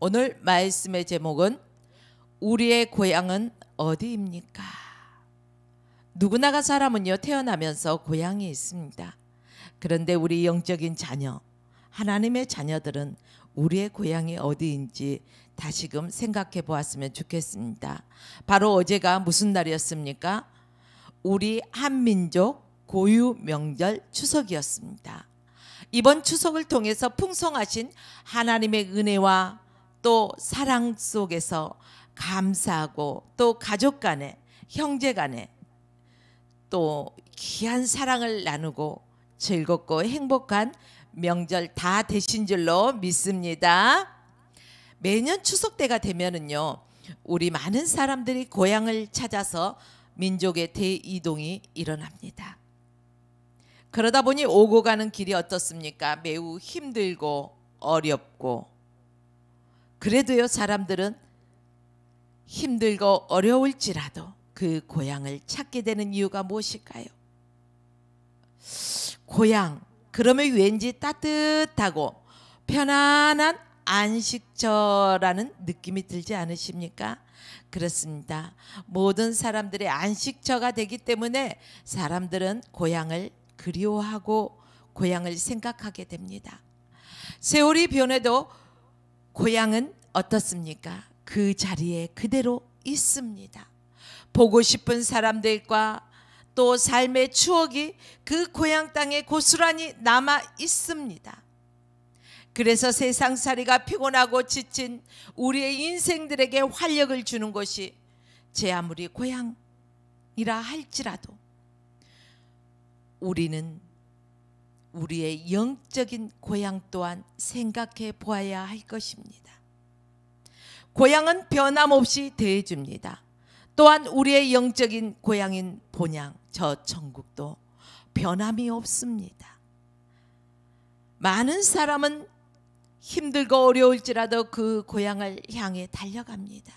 오늘 말씀의 제목은 우리의 고향은 어디입니까? 누구나가 사람은요 태어나면서 고향이 있습니다. 그런데 우리 영적인 자녀, 하나님의 자녀들은 우리의 고향이 어디인지 다시금 생각해 보았으면 좋겠습니다. 바로 어제가 무슨 날이었습니까? 우리 한민족 고유 명절 추석이었습니다. 이번 추석을 통해서 풍성하신 하나님의 은혜와 또 사랑 속에서 감사하고 또 가족 간에 형제 간에 또 귀한 사랑을 나누고 즐겁고 행복한 명절 다 되신 줄로 믿습니다. 매년 추석 때가 되면은요 우리 많은 사람들이 고향을 찾아서 민족의 대이동이 일어납니다. 그러다 보니 오고 가는 길이 어떻습니까? 매우 힘들고 어렵고, 그래도요 사람들은 힘들고 어려울지라도 그 고향을 찾게 되는 이유가 무엇일까요? 고향, 그러면 왠지 따뜻하고 편안한 안식처라는 느낌이 들지 않으십니까? 그렇습니다. 모든 사람들의 안식처가 되기 때문에 사람들은 고향을 그리워하고 고향을 생각하게 됩니다. 세월이 변해도 고향은 어떻습니까? 그 자리에 그대로 있습니다. 보고 싶은 사람들과 또 삶의 추억이 그 고향 땅에 고스란히 남아 있습니다. 그래서 세상살이가 피곤하고 지친 우리의 인생들에게 활력을 주는 것이 제 아무리 고향이라 할지라도 우리는 우리의 영적인 고향 또한 생각해 보아야 할 것입니다. 고향은 변함없이 대해줍니다. 또한 우리의 영적인 고향인 본향, 저 천국도 변함이 없습니다. 많은 사람은 힘들고 어려울지라도 그 고향을 향해 달려갑니다.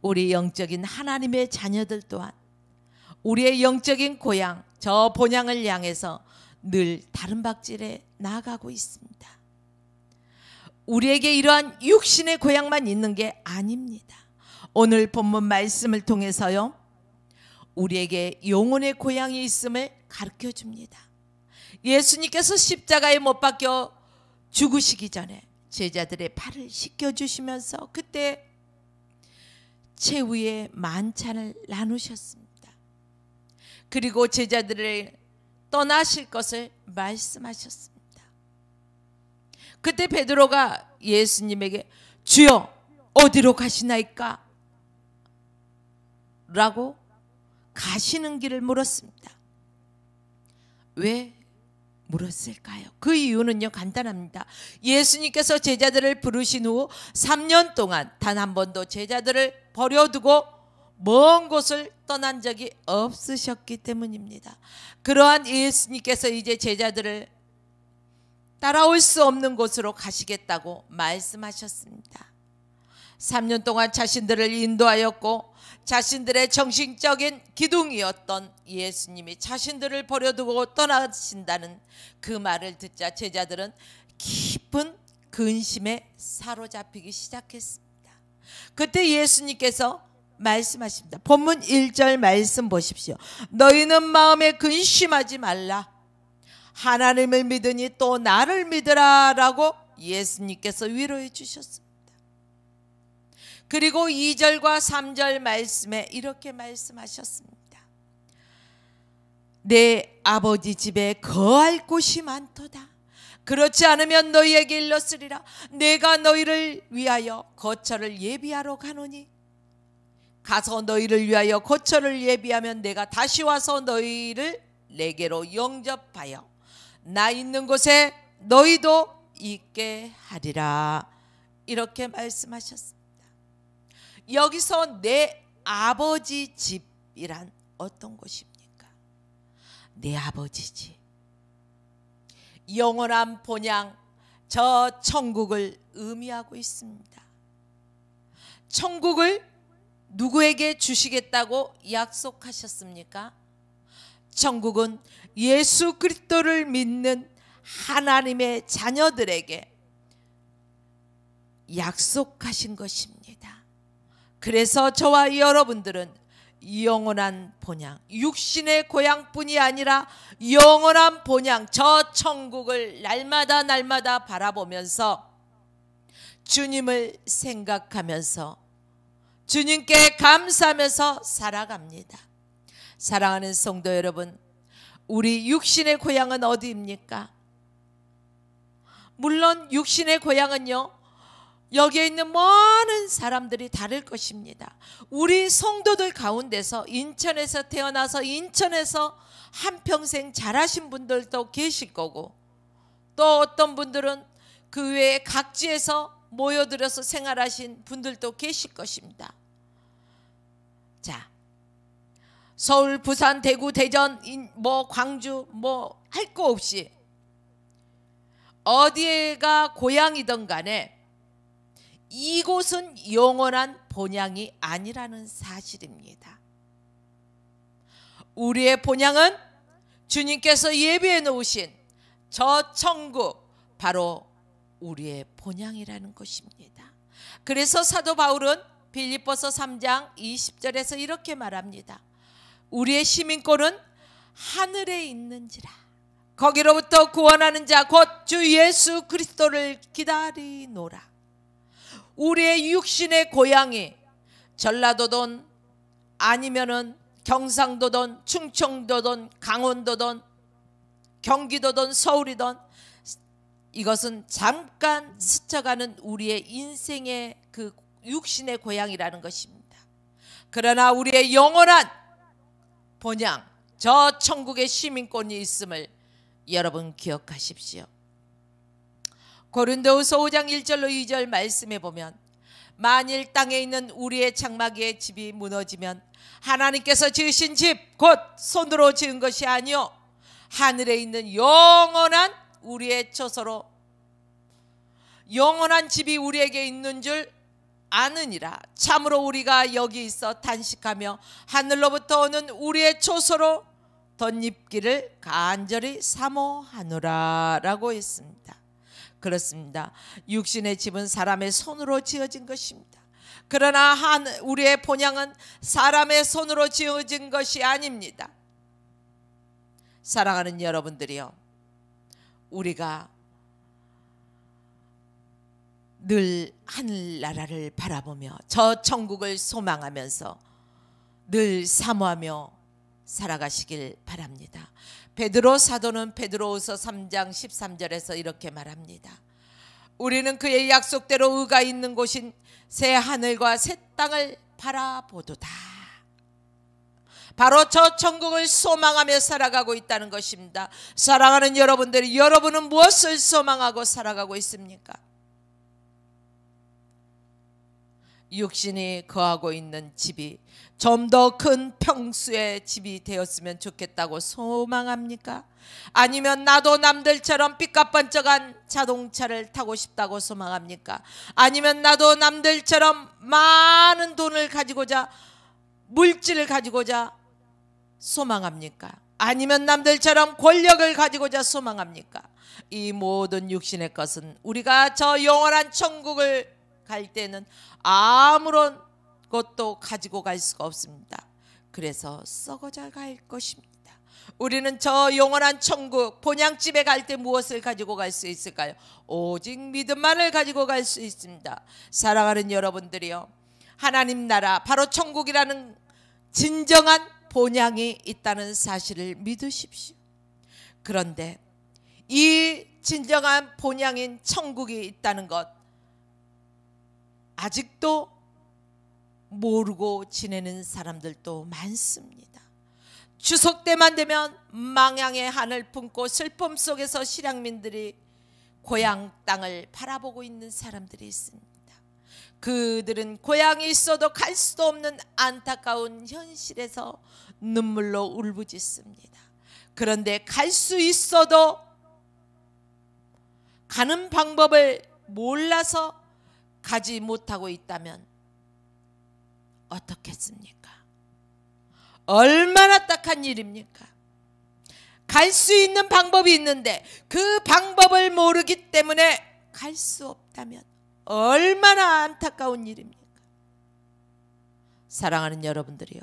우리 영적인 하나님의 자녀들 또한 우리의 영적인 고향, 저 본향을 향해서 늘 다른 박질에 나아가고 있습니다. 우리에게 이러한 육신의 고향만 있는 게 아닙니다. 오늘 본문 말씀을 통해서요 우리에게 영혼의 고향이 있음을 가르쳐 줍니다. 예수님께서 십자가에 못 박혀 죽으시기 전에 제자들의 발을 씻겨주시면서 그때 최후의 만찬을 나누셨습니다. 그리고 제자들을 떠나실 것을 말씀하셨습니다. 그때 베드로가 예수님에게 주여 어디로 가시나이까? 라고 가시는 길을 물었습니다. 왜 물었을까요? 그 이유는요 간단합니다. 예수님께서 제자들을 부르신 후 3년 동안 단 한 번도 제자들을 버려두고 먼 곳을 떠난 적이 없으셨기 때문입니다. 그러한 예수님께서 이제 제자들을 따라올 수 없는 곳으로 가시겠다고 말씀하셨습니다. 3년 동안 자신들을 인도하였고 자신들의 정신적인 기둥이었던 예수님이 자신들을 버려두고 떠나신다는 그 말을 듣자 제자들은 깊은 근심에 사로잡히기 시작했습니다. 그때 예수님께서 말씀하십니다. 본문 1절 말씀 보십시오. 너희는 마음에 근심하지 말라. 하나님을 믿으니 또 나를 믿으라 라고 예수님께서 위로해 주셨습니다. 그리고 2절과 3절 말씀에 이렇게 말씀하셨습니다. 내 아버지 집에 거할 곳이 많도다. 그렇지 않으면 너희에게 일렀으리라. 내가 너희를 위하여 거처를 예비하러 가노니 가서 너희를 위하여 거처를 예비하면 내가 다시 와서 너희를 내게로 영접하여 나 있는 곳에 너희도 있게 하리라. 이렇게 말씀하셨습니다. 여기서 내 아버지 집이란 어떤 곳입니까? 내 아버지 집, 영원한 본향, 저 천국을 의미하고 있습니다. 천국을 누구에게 주시겠다고 약속하셨습니까? 천국은 예수 그리스도를 믿는 하나님의 자녀들에게 약속하신 것입니다. 그래서 저와 여러분들은 영원한 본향, 육신의 고향뿐이 아니라 영원한 본향, 저 천국을 날마다 날마다 바라보면서 주님을 생각하면서 주님께 감사하면서 살아갑니다. 사랑하는 성도 여러분, 우리 육신의 고향은 어디입니까? 물론 육신의 고향은요, 여기에 있는 많은 사람들이 다를 것입니다. 우리 성도들 가운데서 인천에서 태어나서 인천에서 한평생 자라신 분들도 계실 거고, 또 어떤 분들은 그 외에 각지에서 모여들어서 생활하신 분들도 계실 것입니다. 자, 서울, 부산, 대구, 대전, 광주 할 거 없이 어디가 고향이든 간에 이곳은 영원한 본향이 아니라는 사실입니다. 우리의 본향은 주님께서 예비해 놓으신 저 천국, 바로 우리의 본향이라는 것입니다. 그래서 사도 바울은 빌립보서 3장 20절에서 이렇게 말합니다. 우리의 시민권은 하늘에 있는지라. 거기로부터 구원하는 자 곧 주 예수 그리스도를 기다리노라. 우리의 육신의 고향이 전라도든 아니면은 경상도든 충청도든 강원도든 경기도든 서울이든, 이것은 잠깐 스쳐가는 우리의 인생의 그 육신의 고향이라는 것입니다. 그러나 우리의 영원한 본향, 저 천국의 시민권이 있음을 여러분 기억하십시오. 고린도후서 5장 1절로 2절 말씀에 보면, 만일 땅에 있는 우리의 장막의 집이 무너지면 하나님께서 지으신 집 곧 손으로 지은 것이 아니요 하늘에 있는 영원한 우리의 처소로 영원한 집이 우리에게 있는 줄 아느니라. 참으로 우리가 여기 있어 단식하며 하늘로부터 오는 우리의 처소로 덧입기를 간절히 사모하노라 라고 했습니다. 그렇습니다. 육신의 집은 사람의 손으로 지어진 것입니다. 그러나 우리의 본향은 사람의 손으로 지어진 것이 아닙니다. 사랑하는 여러분들이요, 우리가 늘 하늘나라를 바라보며 저 천국을 소망하면서 늘 사모하며 살아가시길 바랍니다. 베드로 사도는 베드로후서 3장 13절에서 이렇게 말합니다. 우리는 그의 약속대로 의가 있는 곳인 새 하늘과 새 땅을 바라보도다. 바로 저 천국을 소망하며 살아가고 있다는 것입니다. 사랑하는 여러분들이, 여러분은 무엇을 소망하고 살아가고 있습니까? 육신이 거하고 있는 집이 좀 더 큰 평수의 집이 되었으면 좋겠다고 소망합니까? 아니면 나도 남들처럼 삐까뻔쩍한 자동차를 타고 싶다고 소망합니까? 아니면 나도 남들처럼 많은 돈을 가지고자, 물질을 가지고자 소망합니까? 아니면 남들처럼 권력을 가지고자 소망합니까? 이 모든 육신의 것은 우리가 저 영원한 천국을 갈 때는 아무런 것도 가지고 갈 수가 없습니다. 그래서 썩어져 갈 것입니다. 우리는 저 영원한 천국 본향집에 갈 때 무엇을 가지고 갈 수 있을까요? 오직 믿음만을 가지고 갈 수 있습니다. 사랑하는 여러분들이요, 하나님 나라, 바로 천국이라는 진정한 본향이 있다는 사실을 믿으십시오. 그런데 이 진정한 본향인 천국이 있다는 것, 아직도 모르고 지내는 사람들도 많습니다. 추석 때만 되면 망향의 한을 품고 슬픔 속에서 실향민들이 고향 땅을 바라보고 있는 사람들이 있습니다. 그들은 고향이 있어도 갈 수도 없는 안타까운 현실에서 눈물로 울부짖습니다. 그런데 갈 수 있어도 가는 방법을 몰라서 가지 못하고 있다면 어떻겠습니까? 얼마나 딱한 일입니까? 갈 수 있는 방법이 있는데 그 방법을 모르기 때문에 갈 수 없다면 얼마나 안타까운 일입니까? 사랑하는 여러분들이요,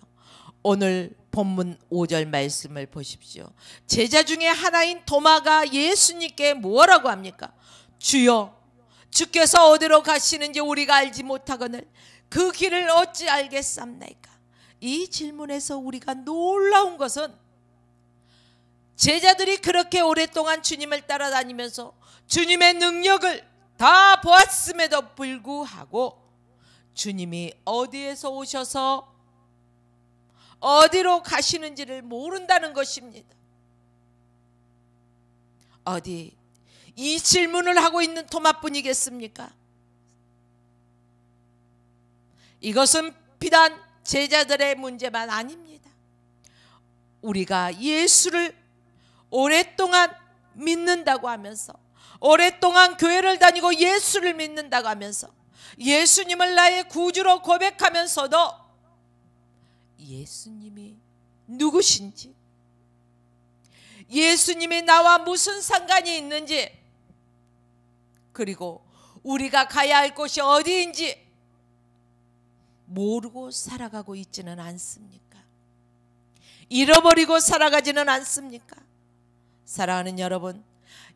오늘 본문 5절 말씀을 보십시오. 제자 중에 하나인 도마가 예수님께 뭐라고 합니까? 주여, 주께서 어디로 가시는지 우리가 알지 못하거늘 그 길을 어찌 알겠삼나이까? 이 질문에서 우리가 놀라운 것은 제자들이 그렇게 오랫동안 주님을 따라다니면서 주님의 능력을 다 보았음에도 불구하고 주님이 어디에서 오셔서 어디로 가시는지를 모른다는 것입니다. 어디 이 질문을 하고 있는 토마뿐이겠습니까? 이것은 비단 제자들의 문제만 아닙니다. 우리가 예수를 오랫동안 믿는다고 하면서, 오랫동안 교회를 다니고 예수를 믿는다고 하면서, 예수님을 나의 구주로 고백하면서도 예수님이 누구신지, 예수님이 나와 무슨 상관이 있는지, 그리고 우리가 가야 할 곳이 어디인지 모르고 살아가고 있지는 않습니까? 잃어버리고 살아가지는 않습니까? 사랑하는 여러분,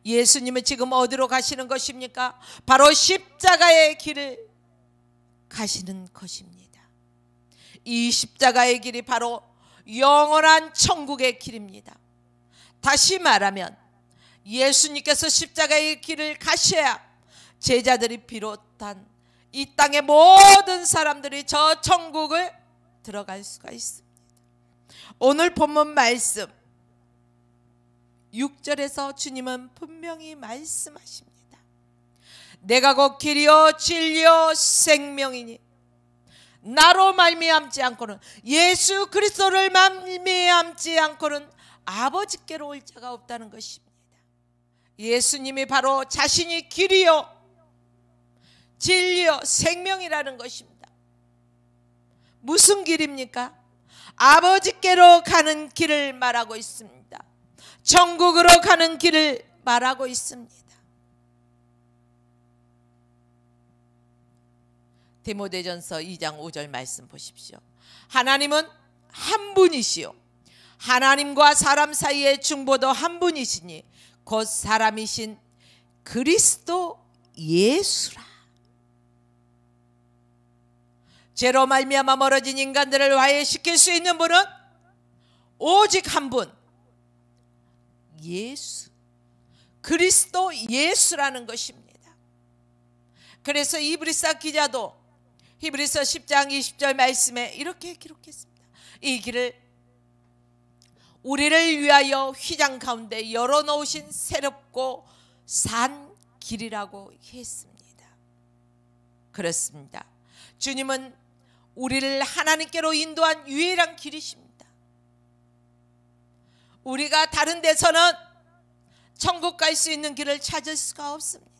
예수님은 지금 어디로 가시는 것입니까? 바로 십자가의 길을 가시는 것입니다. 이 십자가의 길이 바로 영원한 천국의 길입니다. 다시 말하면 예수님께서 십자가의 길을 가셔야 제자들이 비롯한 이 땅의 모든 사람들이 저 천국을 들어갈 수가 있습니다. 오늘 본문 말씀 6절에서 주님은 분명히 말씀하십니다. 내가 곧 길이요 진리요 생명이니 나로 말미암지 않고는, 예수 그리스도를 말미암지 않고는 아버지께로 올 자가 없다는 것입니다. 예수님이 바로 자신이 길이요 진리요 생명이라는 것입니다. 무슨 길입니까? 아버지께로 가는 길을 말하고 있습니다. 천국으로 가는 길을 말하고 있습니다. 디모데전서 2장 5절 말씀 보십시오. 하나님은 한 분이시요 하나님과 사람 사이의 중보도 한 분이시니 곧 사람이신 그리스도 예수라. 죄로 말미암아 멀어진 인간들을 화해시킬 수 있는 분은 오직 한 분, 예수, 그리스도 예수라는 것입니다. 그래서 히브리서 기자도 히브리서 10장 20절 말씀에 이렇게 기록했습니다. 이 길을 우리를 위하여 휘장 가운데 열어놓으신 새롭고 산 길이라고 했습니다. 그렇습니다. 주님은 우리를 하나님께로 인도한 유일한 길이십니다. 우리가 다른 데서는 천국 갈 수 있는 길을 찾을 수가 없습니다.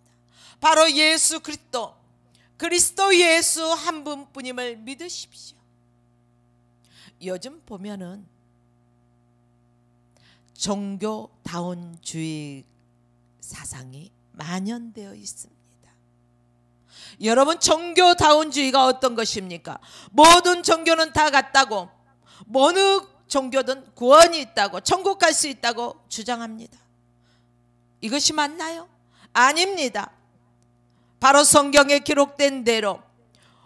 바로 예수 그리스도, 그리스도 예수 한 분뿐임을 믿으십시오. 요즘 보면은 종교다운주의 사상이 만연되어 있습니다. 여러분, 종교다운주의가 어떤 것입니까? 모든 종교는 다 같다고, 어느 종교든 구원이 있다고, 천국 갈 수 있다고 주장합니다. 이것이 맞나요? 아닙니다. 바로 성경에 기록된 대로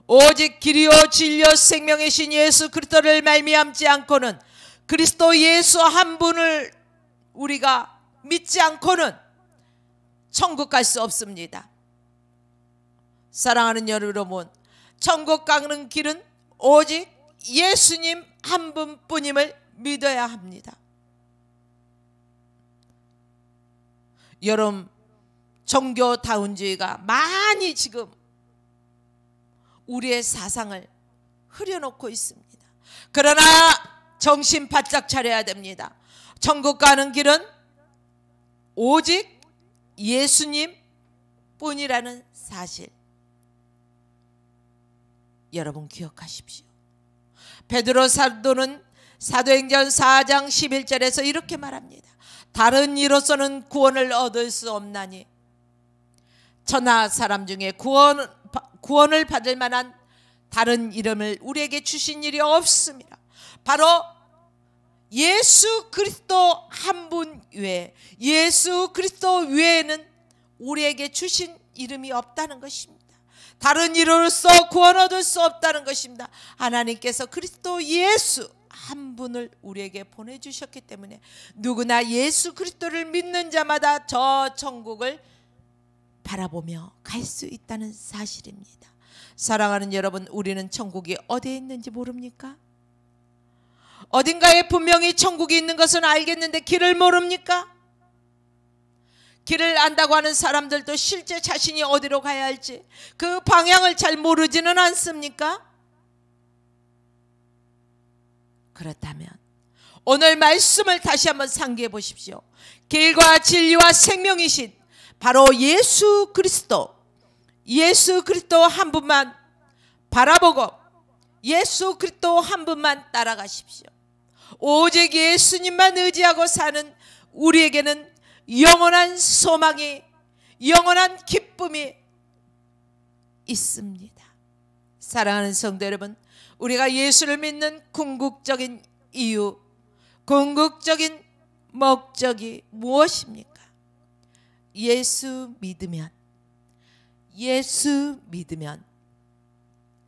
오직 길이요 진리요 생명이신 예수 그리스도를 말미암지 않고는, 그리스도 예수 한 분을 우리가 믿지 않고는 천국 갈 수 없습니다. 사랑하는 여러분, 천국 가는 길은 오직 예수님 한 분뿐임을 믿어야 합니다. 여러분, 종교다운주의가 많이 지금 우리의 사상을 흐려놓고 있습니다. 그러나 정신 바짝 차려야 됩니다. 천국 가는 길은 오직 예수님 뿐이라는 사실, 여러분 기억하십시오. 베드로 사도는 사도행전 4장 11절에서 이렇게 말합니다. 다른 이로서는 구원을 얻을 수 없나니, 천하 사람 중에 구원 구원을 받을 만한 다른 이름을 우리에게 주신 일이 없습니다. 바로 예수 그리스도 한 분 외에, 예수 그리스도 외에는 우리에게 주신 이름이 없다는 것입니다. 다른 이름으로써 구원 얻을 수 없다는 것입니다. 하나님께서 그리스도 예수 한 분을 우리에게 보내주셨기 때문에 누구나 예수 그리스도를 믿는 자마다 저 천국을 바라보며 갈 수 있다는 사실입니다. 사랑하는 여러분, 우리는 천국이 어디에 있는지 모릅니까? 어딘가에 분명히 천국이 있는 것은 알겠는데 길을 모릅니까? 길을 안다고 하는 사람들도 실제 자신이 어디로 가야 할지 그 방향을 잘 모르지는 않습니까? 그렇다면 오늘 말씀을 다시 한번 상기해 보십시오. 길과 진리와 생명이신 바로 예수 그리스도 한 분만 바라보고 예수 그리스도 한 분만 따라가십시오. 오직 예수님만 의지하고 사는 우리에게는 영원한 소망이, 영원한 기쁨이 있습니다. 사랑하는 성도 여러분, 우리가 예수를 믿는 궁극적인 이유, 궁극적인 목적이 무엇입니까? 예수 믿으면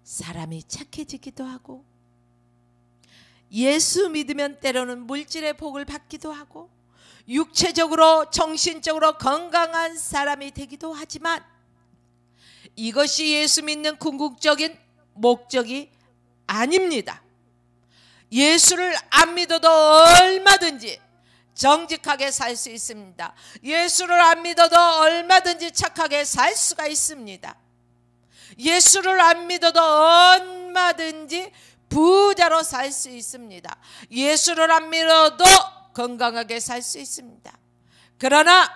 사람이 착해지기도 하고, 예수 믿으면 때로는 물질의 복을 받기도 하고, 육체적으로 정신적으로 건강한 사람이 되기도 하지만 이것이 예수 믿는 궁극적인 목적이 아닙니다. 예수를 안 믿어도 얼마든지 정직하게 살 수 있습니다. 예수를 안 믿어도 얼마든지 착하게 살 수가 있습니다. 예수를 안 믿어도 얼마든지 부자로 살 수 있습니다. 예수를 안 믿어도 건강하게 살 수 있습니다. 그러나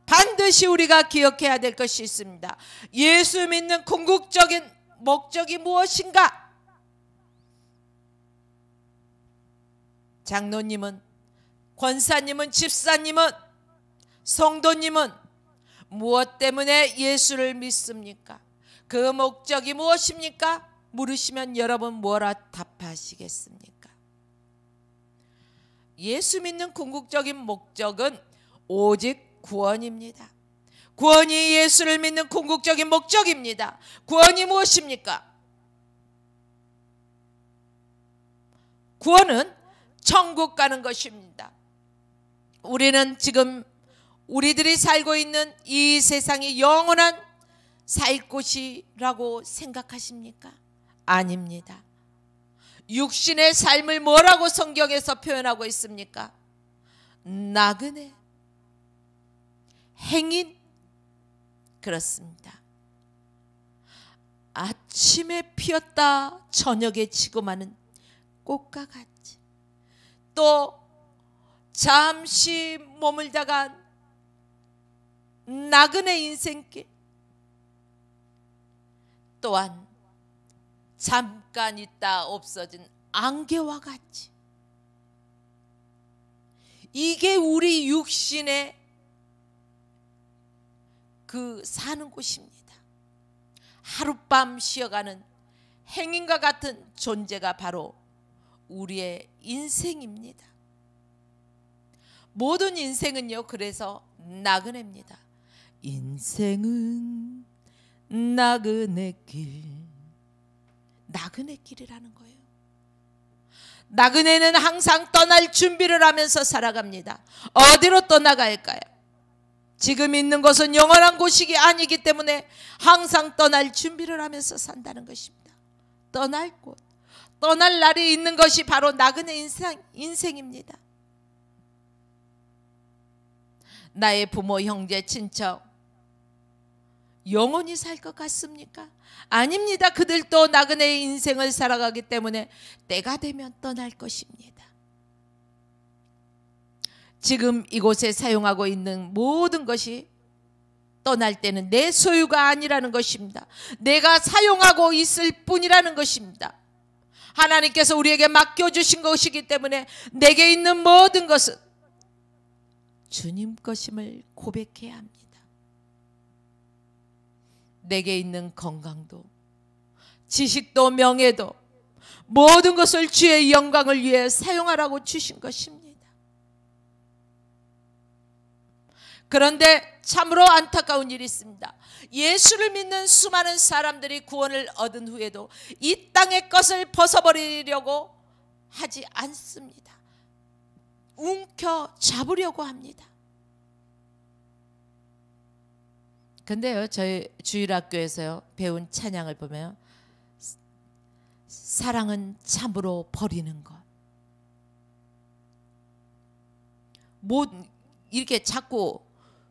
반드시 우리가 기억해야 될 것이 있습니다. 예수 믿는 궁극적인 목적이 무엇인가? 장로님은, 권사님은, 집사님은, 성도님은 무엇 때문에 예수를 믿습니까? 그 목적이 무엇입니까? 물으시면 여러분 뭐라 답하시겠습니까? 예수 믿는 궁극적인 목적은 오직 구원입니다. 구원이 예수를 믿는 궁극적인 목적입니다. 구원이 무엇입니까? 구원은 천국 가는 것입니다. 우리는 지금 우리들이 살고 있는 이 세상이 영원한 살 곳이라고 생각하십니까? 아닙니다. 육신의 삶을 뭐라고 성경에서 표현하고 있습니까? 나그네, 행인. 그렇습니다. 아침에 피었다 저녁에 지고 마는 꽃과 같이, 또 잠시 머물다가 나그네 인생길, 또한 잠깐 있다 없어진 안개와 같이, 이게 우리 육신의 그 사는 곳입니다. 하룻밤 쉬어가는 행인과 같은 존재가 바로 우리의 인생입니다. 모든 인생은요, 그래서 나그네입니다. 인생은 나그네 길, 나그네 길이라는 거예요. 나그네는 항상 떠날 준비를 하면서 살아갑니다. 어디로 떠나갈까요? 지금 있는 곳은 영원한 곳이 아니기 때문에 항상 떠날 준비를 하면서 산다는 것입니다. 떠날 곳, 떠날 날이 있는 것이 바로 나그네 인생입니다. 나의 부모, 형제, 친척 영원히 살 것 같습니까? 아닙니다. 그들도 나그네의 인생을 살아가기 때문에 때가 되면 떠날 것입니다. 지금 이곳에 사용하고 있는 모든 것이 떠날 때는 내 소유가 아니라는 것입니다. 내가 사용하고 있을 뿐이라는 것입니다. 하나님께서 우리에게 맡겨주신 것이기 때문에 내게 있는 모든 것은 주님 것임을 고백해야 합니다. 내게 있는 건강도, 지식도, 명예도, 모든 것을 주의 영광을 위해 사용하라고 주신 것입니다. 그런데 참으로 안타까운 일이 있습니다. 예수를 믿는 수많은 사람들이 구원을 얻은 후에도 이 땅의 것을 벗어버리려고 하지 않습니다. 움켜 잡으려고 합니다. 근데요, 저희 주일학교에서요 배운 찬양을 보면 사랑은 참으로 버리는 것. 뭐 이렇게 자꾸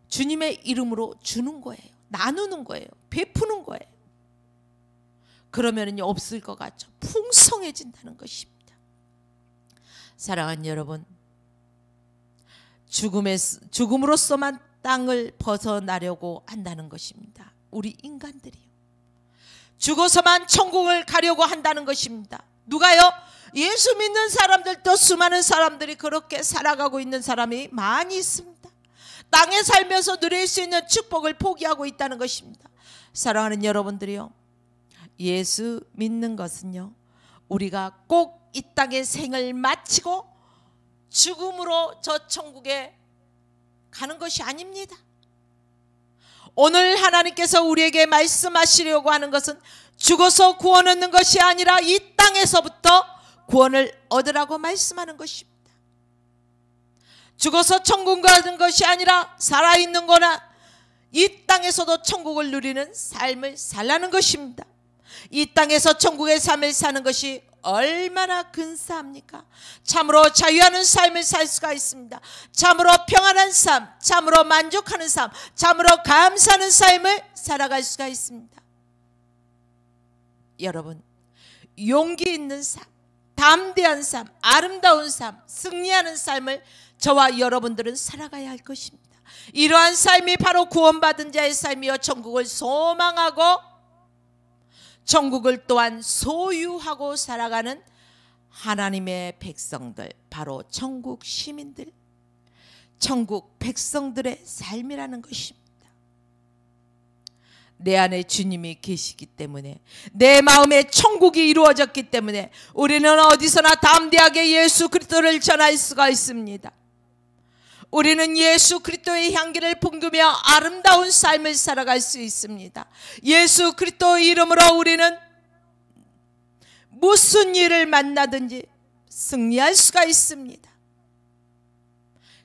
주님의 이름으로 주는 거예요. 나누는 거예요. 베푸는 거예요. 그러면은요 없을 것 같죠. 풍성해진다는 것입니다. 사랑하는 여러분, 죽음으로서만 땅을 벗어나려고 한다는 것입니다. 우리 인간들이요. 죽어서만 천국을 가려고 한다는 것입니다. 누가요? 예수 믿는 사람들도 수많은 사람들이 그렇게 살아가고 있는 사람이 많이 있습니다. 땅에 살면서 누릴 수 있는 축복을 포기하고 있다는 것입니다. 사랑하는 여러분들이요, 예수 믿는 것은요 우리가 꼭 이 땅의 생을 마치고 죽음으로 저 천국에 가는 것이 아닙니다. 오늘 하나님께서 우리에게 말씀하시려고 하는 것은 죽어서 구원 얻는 것이 아니라 이 땅에서부터 구원을 얻으라고 말씀하는 것입니다. 죽어서 천국 가는 것이 아니라 살아있는 거나 이 땅에서도 천국을 누리는 삶을 살라는 것입니다. 이 땅에서 천국의 삶을 사는 것이 얼마나 근사합니까? 참으로 자유하는 삶을 살 수가 있습니다. 참으로 평안한 삶, 참으로 만족하는 삶, 참으로 감사하는 삶을 살아갈 수가 있습니다. 여러분, 용기 있는 삶, 담대한 삶, 아름다운 삶, 승리하는 삶을 저와 여러분들은 살아가야 할 것입니다. 이러한 삶이 바로 구원받은 자의 삶이요 천국을 소망하고 천국을 또한 소유하고 살아가는 하나님의 백성들, 바로 천국 시민들, 천국 백성들의 삶이라는 것입니다. 내 안에 주님이 계시기 때문에, 내 마음에 천국이 이루어졌기 때문에 우리는 어디서나 담대하게 예수 그리스도를 전할 수가 있습니다. 우리는 예수 그리스도의 향기를 풍기며 아름다운 삶을 살아갈 수 있습니다. 예수 그리스도 이름으로 우리는 무슨 일을 만나든지 승리할 수가 있습니다.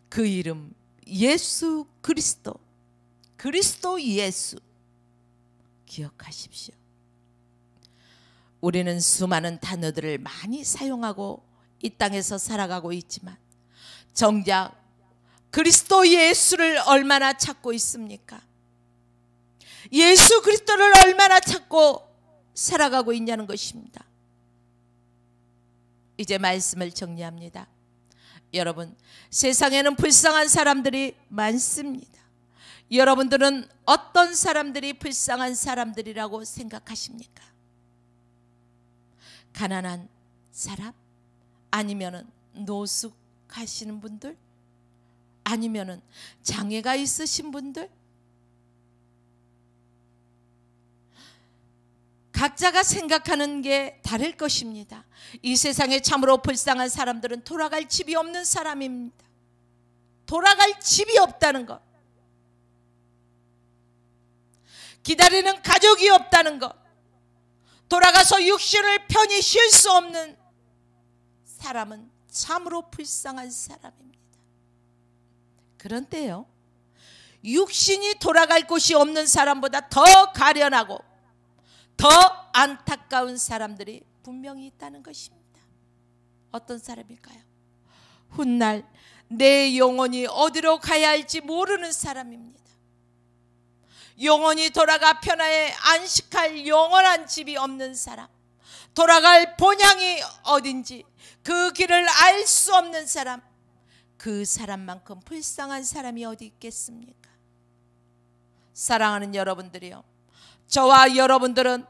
그 이름 예수 그리스도, 그리스도 예수 기억하십시오. 우리는 수많은 단어들을 많이 사용하고 이 땅에서 살아가고 있지만 정작 그리스도 예수를 얼마나 찾고 있습니까? 예수 그리스도를 얼마나 찾고 살아가고 있냐는 것입니다. 이제 말씀을 정리합니다. 여러분, 세상에는 불쌍한 사람들이 많습니다. 여러분들은 어떤 사람들이 불쌍한 사람들이라고 생각하십니까? 가난한 사람? 아니면은 노숙하시는 분들? 아니면은 장애가 있으신 분들? 각자가 생각하는 게 다를 것입니다. 이 세상에 참으로 불쌍한 사람들은 돌아갈 집이 없는 사람입니다. 돌아갈 집이 없다는 것, 기다리는 가족이 없다는 것, 돌아가서 육신을 편히 쉴 수 없는 사람은 참으로 불쌍한 사람입니다. 그런데요, 육신이 돌아갈 곳이 없는 사람보다 더 가련하고 더 안타까운 사람들이 분명히 있다는 것입니다. 어떤 사람일까요? 훗날 내 영혼이 어디로 가야 할지 모르는 사람입니다. 영혼이 돌아가 편하게 안식할 영원한 집이 없는 사람, 돌아갈 본향이 어딘지 그 길을 알 수 없는 사람, 그 사람만큼 불쌍한 사람이 어디 있겠습니까? 사랑하는 여러분들이요, 저와 여러분들은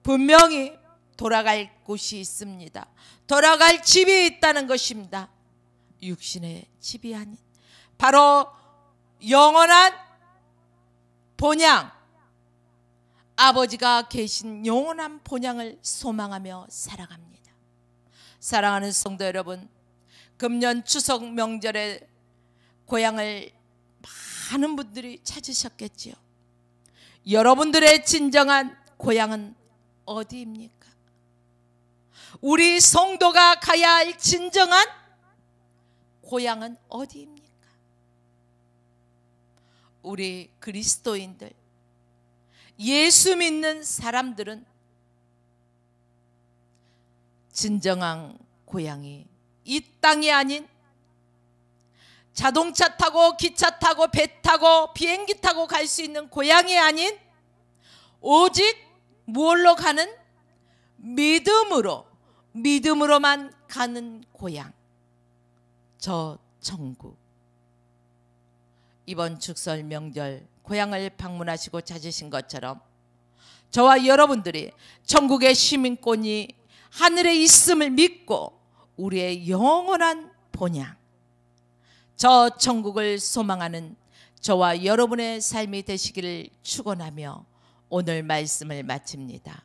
분명히 돌아갈 곳이 있습니다. 돌아갈 집이 있다는 것입니다. 육신의 집이 아닌 바로 영원한 본향, 아버지가 계신 영원한 본향을 소망하며 살아갑니다. 사랑하는 성도 여러분, 금년 추석 명절에 고향을 많은 분들이 찾으셨겠지요. 여러분들의 진정한 고향은 어디입니까? 우리 성도가 가야 할 진정한 고향은 어디입니까? 우리 그리스도인들, 예수 믿는 사람들은 진정한 고향이 이 땅이 아닌 자동차 타고 기차 타고 배 타고 비행기 타고 갈 수 있는 고향이 아닌 오직 무엇로 가는? 믿음으로만 가는 고향, 저 천국. 이번 축설 명절 고향을 방문하시고 찾으신 것처럼 저와 여러분들이 천국의 시민권이 하늘에 있음을 믿고 우리의 영원한 본향, 저 천국을 소망하는 저와 여러분의 삶이 되시기를 축원하며 오늘 말씀을 마칩니다.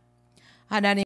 하나님,